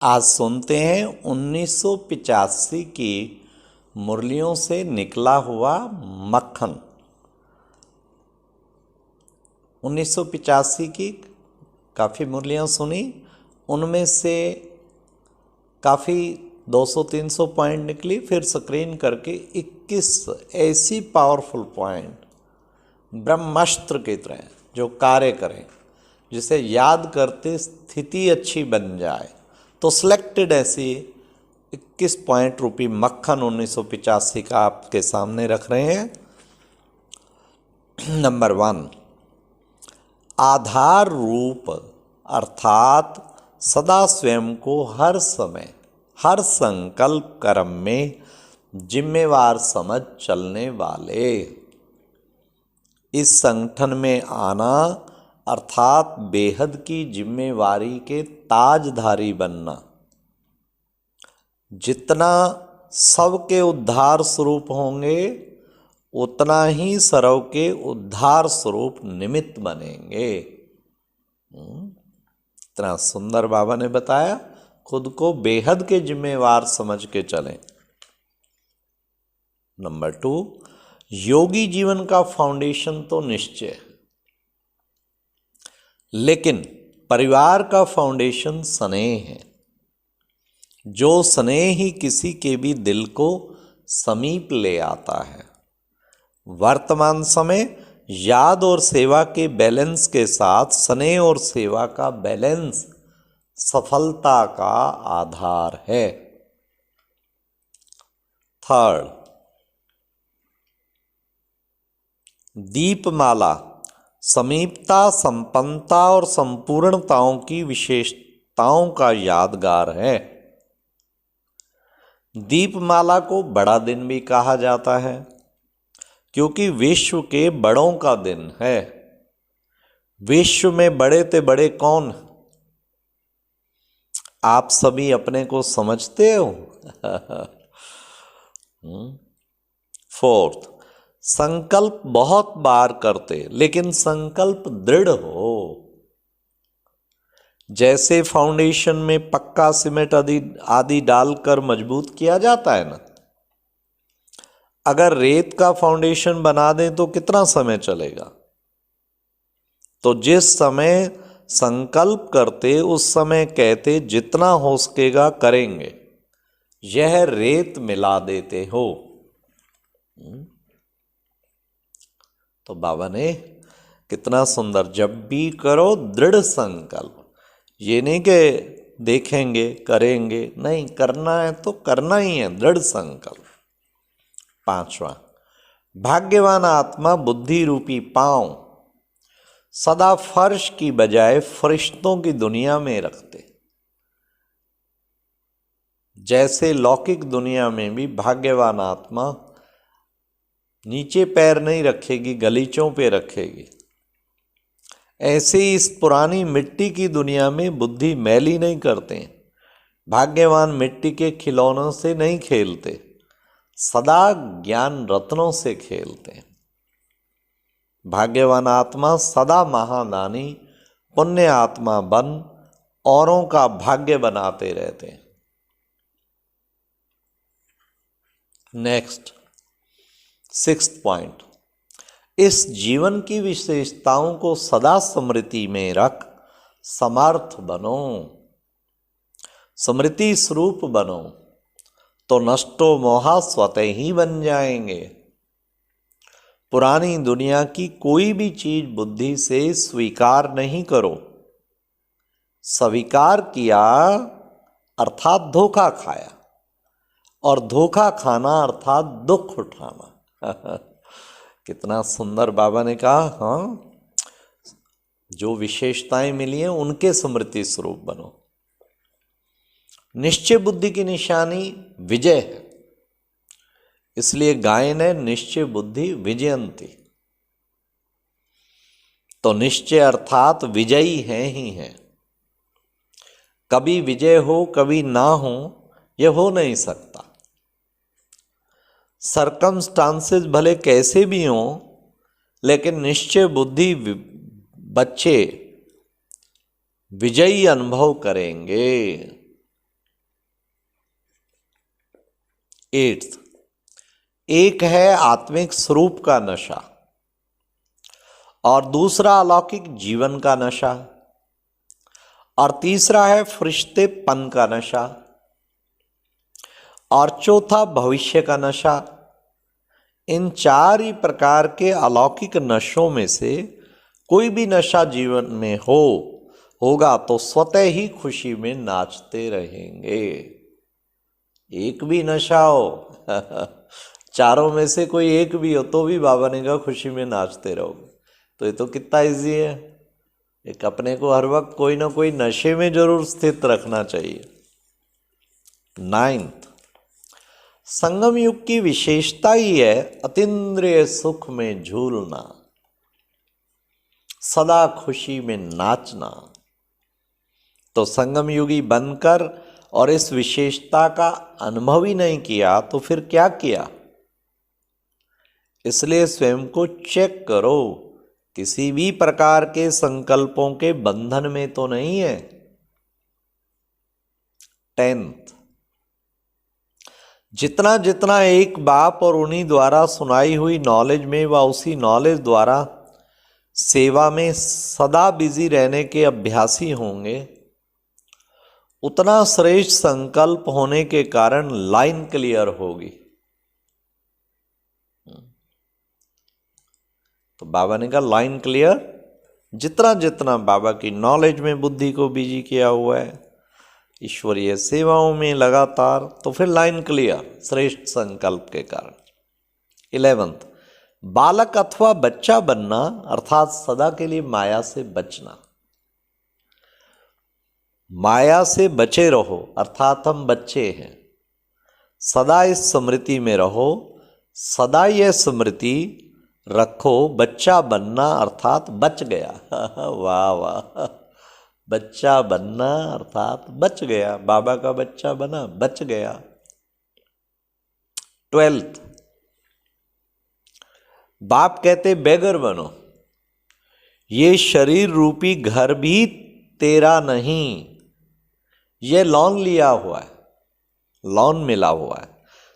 आज सुनते हैं 1985 की मुरलियों से निकला हुआ मक्खन। 1985 की काफ़ी मुरलियाँ सुनी, उनमें से काफ़ी 200-300 पॉइंट निकली। फिर स्क्रीन करके 21 ऐसी पावरफुल पॉइंट ब्रह्मास्त्र की तरह जो कार्य करें, जिसे याद करते स्थिति अच्छी बन जाए, तो सिलेक्टेड ऐसी 21 पॉइंट रूपी मक्खन 1985 का आपके सामने रख रहे हैं। नंबर 1, आधार रूप अर्थात सदा स्वयं को हर समय हर संकल्प कर्म में जिम्मेवार समझ चलने वाले। इस संगठन में आना अर्थात बेहद की जिम्मेवारी के ताजधारी बनना। जितना सबके उद्धार स्वरूप होंगे, उतना ही सर्व के उद्धार स्वरूप निमित्त बनेंगे। इतना सुंदर बाबा ने बताया, खुद को बेहद के जिम्मेवार समझ के चलें। नंबर 2, योगी जीवन का फाउंडेशन तो निश्चय है, लेकिन परिवार का फाउंडेशन स्नेह है। जो स्नेह ही किसी के भी दिल को समीप ले आता है। वर्तमान समय याद और सेवा के बैलेंस के साथ स्नेह और सेवा का बैलेंस सफलता का आधार है। 3, दीपमाला समीपता, संपन्नता और संपूर्णताओं की विशेषताओं का यादगार है। दीपमाला को बड़ा दिन भी कहा जाता है, क्योंकि विश्व के बड़ों का दिन है। विश्व में बड़े ते बड़े कौन? आप सभी अपने को समझते हो? 4, संकल्प बहुत बार करते, लेकिन संकल्प दृढ़ हो। जैसे फाउंडेशन में पक्का सीमेंट आदि डालकर मजबूत किया जाता है ना, अगर रेत का फाउंडेशन बना दें तो कितना समय चलेगा? तो जिस समय संकल्प करते उस समय कहते जितना हो सकेगा करेंगे, यह रेत मिला देते हो। तो बाबा ने कितना सुंदर, जब भी करो दृढ़ संकल्प। ये नहीं कि देखेंगे करेंगे, नहीं, करना है तो करना ही है, दृढ़ संकल्प। 5वां, भाग्यवान आत्मा बुद्धि रूपी पांव सदा फर्श की बजाय फरिश्तों की दुनिया में रखते। जैसे लौकिक दुनिया में भी भाग्यवान आत्मा नीचे पैर नहीं रखेगी, गलीचों पे रखेगी, ऐसे ही इस पुरानी मिट्टी की दुनिया में बुद्धि मैली नहीं करते। भाग्यवान मिट्टी के खिलौनों से नहीं खेलते, सदा ज्ञान रत्नों से खेलते हैं। भाग्यवान आत्मा सदा महादानी पुण्य आत्मा बन औरों का भाग्य बनाते रहते हैं। नेक्स्ट 6th पॉइंट, इस जीवन की विशेषताओं को सदा स्मृति में रख समर्थ बनो। स्मृति स्वरूप बनो तो नष्टो मोहा स्वतः ही बन जाएंगे। पुरानी दुनिया की कोई भी चीज बुद्धि से स्वीकार नहीं करो। स्वीकार किया अर्थात धोखा खाया, और धोखा खाना अर्थात दुख उठाना। कितना सुंदर बाबा ने कहा। हाँ, जो विशेषताएं मिली हैं उनके स्मृति स्वरूप बनो। निश्चय बुद्धि की निशानी विजय है, इसलिए गायन है निश्चय बुद्धि विजयंती। तो निश्चय अर्थात विजयी है ही है। कभी विजय हो कभी ना हो, यह हो नहीं सकता। सरकमस्टांसेस भले कैसे भी हों, लेकिन निश्चय बुद्धि बच्चे विजयी अनुभव करेंगे। 8th, एक है आत्मिक स्वरूप का नशा और दूसरा अलौकिक जीवन का नशा और तीसरा है फरिश्तेपन का नशा और चौथा भविष्य का नशा। इन चार ही प्रकार के अलौकिक नशों में से कोई भी नशा जीवन में होगा तो स्वतः ही खुशी में नाचते रहेंगे। एक भी नशा हो चारों में से कोई एक भी हो तो भी बाबा ने कहा खुशी में नाचते रहोगे। तो ये तो कितना इजी है। एक अपने को हर वक्त कोई ना कोई नशे में जरूर स्थित रखना चाहिए। 9th, संगम युग की विशेषता ही है अतीन्द्रिय सुख में झूलना, सदा खुशी में नाचना। तो संगम युगी बनकर और इस विशेषता का अनुभव ही नहीं किया तो फिर क्या किया? इसलिए स्वयं को चेक करो, किसी भी प्रकार के संकल्पों के बंधन में तो नहीं है। 10th, जितना जितना एक बाप और उन्हीं द्वारा सुनाई हुई नॉलेज में व उसी नॉलेज द्वारा सेवा में सदा बिजी रहने के अभ्यासी होंगे, उतना श्रेष्ठ संकल्प होने के कारण लाइन क्लियर होगी। तो बाबा ने कहा लाइन क्लियर, जितना जितना बाबा की नॉलेज में बुद्धि को बिजी किया हुआ है, ईश्वरीय सेवाओं में लगातार, तो फिर लाइन क्लियर श्रेष्ठ संकल्प के कारण। 11th, बालक अथवा बच्चा बनना अर्थात सदा के लिए माया से बचना। माया से बचे रहो अर्थात हम बच्चे हैं, सदा इस स्मृति में रहो, सदा यह स्मृति रखो। बच्चा बनना अर्थात बच गया वाह वाह, बच्चा बनना अर्थात बच गया। बाबा का बच्चा बना, बच गया। 12th, बाप कहते बेगर बनो, ये शरीर रूपी घर भी तेरा नहीं, ये लोन लिया हुआ है, लोन मिला हुआ है।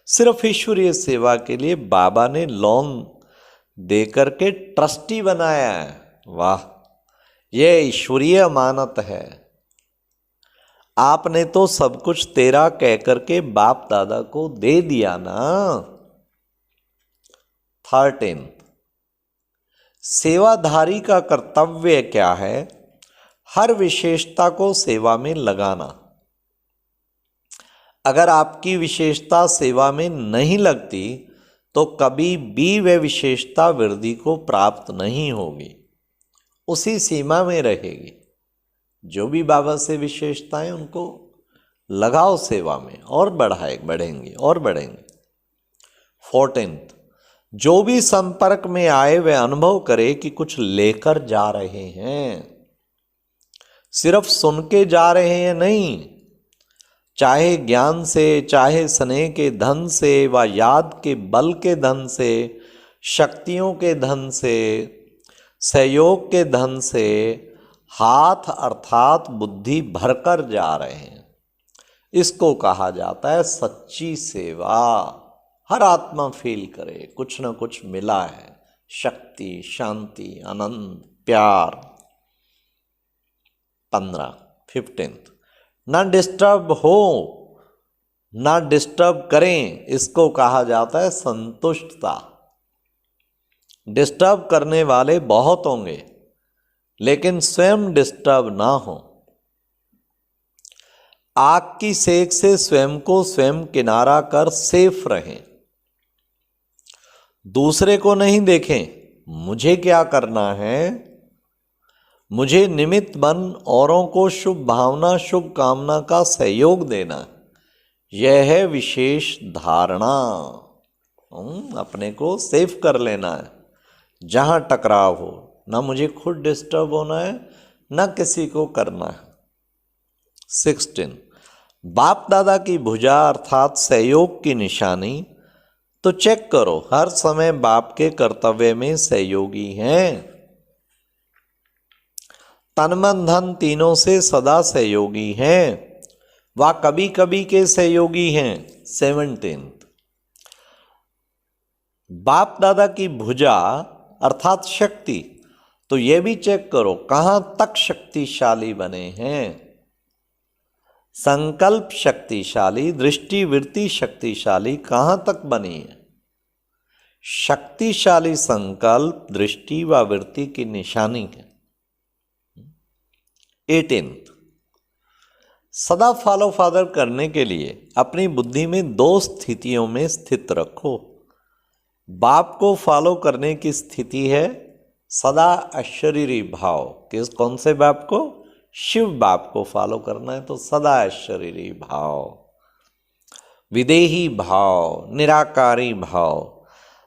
सिर्फ ईश्वरीय सेवा के लिए बाबा ने लोन देकर के ट्रस्टी बनाया है। वाह, ये ईश्वरीय अमानत है। आपने तो सब कुछ तेरा कह करके बाप दादा को दे दिया ना। 13th, सेवाधारी का कर्तव्य क्या है? हर विशेषता को सेवा में लगाना। अगर आपकी विशेषता सेवा में नहीं लगती तो कभी भी वह विशेषता वृद्धि को प्राप्त नहीं होगी, उसी सीमा में रहेगी। जो भी बाबा से विशेषताएं उनको लगाओ सेवा में और बढ़ेंगे और बढ़ेंगे। 14th, जो भी संपर्क में आए वह अनुभव करे कि कुछ लेकर जा रहे हैं, सिर्फ सुन के जा रहे हैं नहीं। चाहे ज्ञान से, चाहे स्नेह के धन से व याद के बल के धन से, शक्तियों के धन से, सहयोग के धन से, हाथ अर्थात बुद्धि भरकर जा रहे हैं। इसको कहा जाता है सच्ची सेवा। हर आत्मा फील करे कुछ ना कुछ मिला है, शक्ति, शांति, आनंद, प्यार। 15th, ना डिस्टर्ब हो ना डिस्टर्ब करें, इसको कहा जाता है संतुष्टता। डिस्टर्ब करने वाले बहुत होंगे लेकिन स्वयं डिस्टर्ब ना हो। आग की सेक से स्वयं को स्वयं किनारा कर सेफ रहें। दूसरे को नहीं देखें, मुझे क्या करना है, मुझे निमित्त बन औरों को शुभ भावना, शुभ कामना का सहयोग देना, यह है विशेष धारणा। अपने को सेफ कर लेना है। जहां टकराव हो, ना मुझे खुद डिस्टर्ब होना है ना किसी को करना है। 16, बाप दादा की भुजा अर्थात सहयोग की निशानी। तो चेक करो, हर समय बाप के कर्तव्य में सहयोगी हैं। तन मन धन तीनों से सदा सहयोगी हैं, व कभी कभी के सहयोगी हैं। 17, बाप दादा की भुजा अर्थात शक्ति, तो ये भी चेक करो कहां तक शक्तिशाली बने हैं। संकल्प शक्तिशाली, दृष्टि वृत्ति शक्तिशाली कहां तक बनी है। शक्तिशाली संकल्प, दृष्टि व वृत्ति की निशानी है। 18 सदा फॉलो फादर करने के लिए अपनी बुद्धि में 2 स्थितियों में स्थित रखो। बाप को फॉलो करने की स्थिति है सदा अशरीरी भाव। कौन से बाप को? शिव बाप को फॉलो करना है तो सदा अशरीरी भाव, विदेही भाव, निराकारी भाव।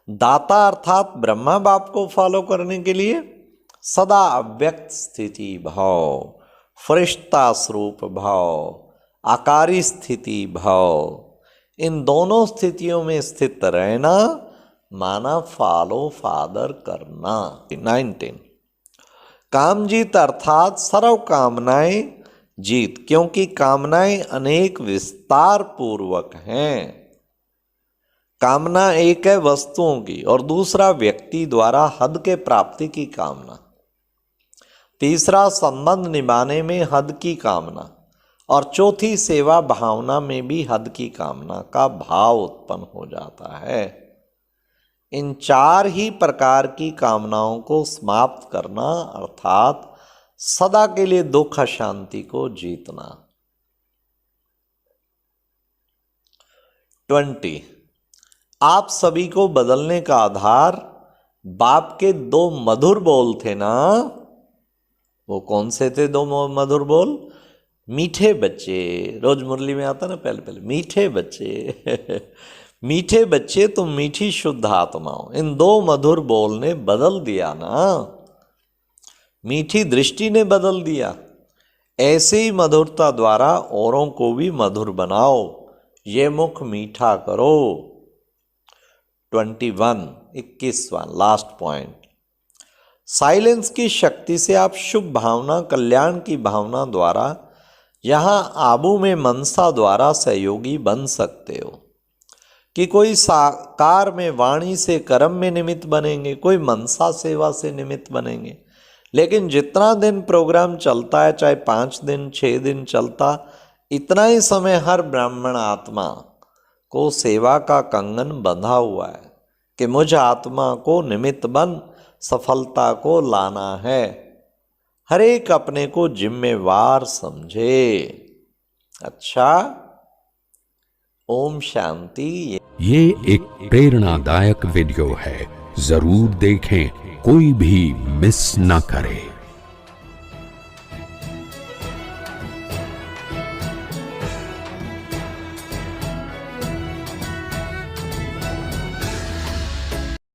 दाता अर्थात ब्रह्मा बाप को फॉलो करने के लिए सदा अव्यक्त स्थिति भाव, फरिश्ता स्वरूप भाव, आकारी स्थिति भाव। इन दोनों स्थितियों में स्थित रहना माना फॉलो फादर करना। 19 काम जीत अर्थात सर्व कामनाएं जीत, क्योंकि कामनाएं अनेक विस्तार पूर्वक हैं। कामना एक है वस्तुओं की और दूसरा व्यक्ति द्वारा हद के प्राप्ति की कामना। तीसरा संबंध निभाने में हद की कामना और चौथी सेवा भावना में भी हद की कामना का भाव उत्पन्न हो जाता है। इन 4 ही प्रकार की कामनाओं को समाप्त करना अर्थात सदा के लिए दुख अशांति को जीतना। 20 आप सभी को बदलने का आधार बाप के 2 मधुर बोल थे ना। वो कौन से थे 2 मधुर बोल? मीठे बच्चे, रोज मुरली में आता ना पहले मीठे बच्चे मीठे बच्चे तुम मीठी शुद्ध आत्माओं। इन 2 मधुर बोल ने बदल दिया ना। मीठी दृष्टि ने बदल दिया। ऐसे ही मधुरता द्वारा औरों को भी मधुर बनाओ। ये मुख मीठा करो। 21वां लास्ट पॉइंट, साइलेंस की शक्ति से आप शुभ भावना, कल्याण की भावना द्वारा यहां आबू में मनसा द्वारा सहयोगी बन सकते हो। कि कोई साकार में वाणी से कर्म में निमित्त बनेंगे, कोई मनसा सेवा से निमित्त बनेंगे। लेकिन जितना दिन प्रोग्राम चलता है, चाहे 5 दिन 6 दिन चलता, इतना ही समय हर ब्राह्मण आत्मा को सेवा का कंगन बंधा हुआ है कि मुझ आत्मा को निमित्त बन सफलता को लाना है। हर एक अपने को जिम्मेवार समझे। अच्छा, ओम शांति। ये एक प्रेरणादायक वीडियो है, जरूर देखें, कोई भी मिस ना करे।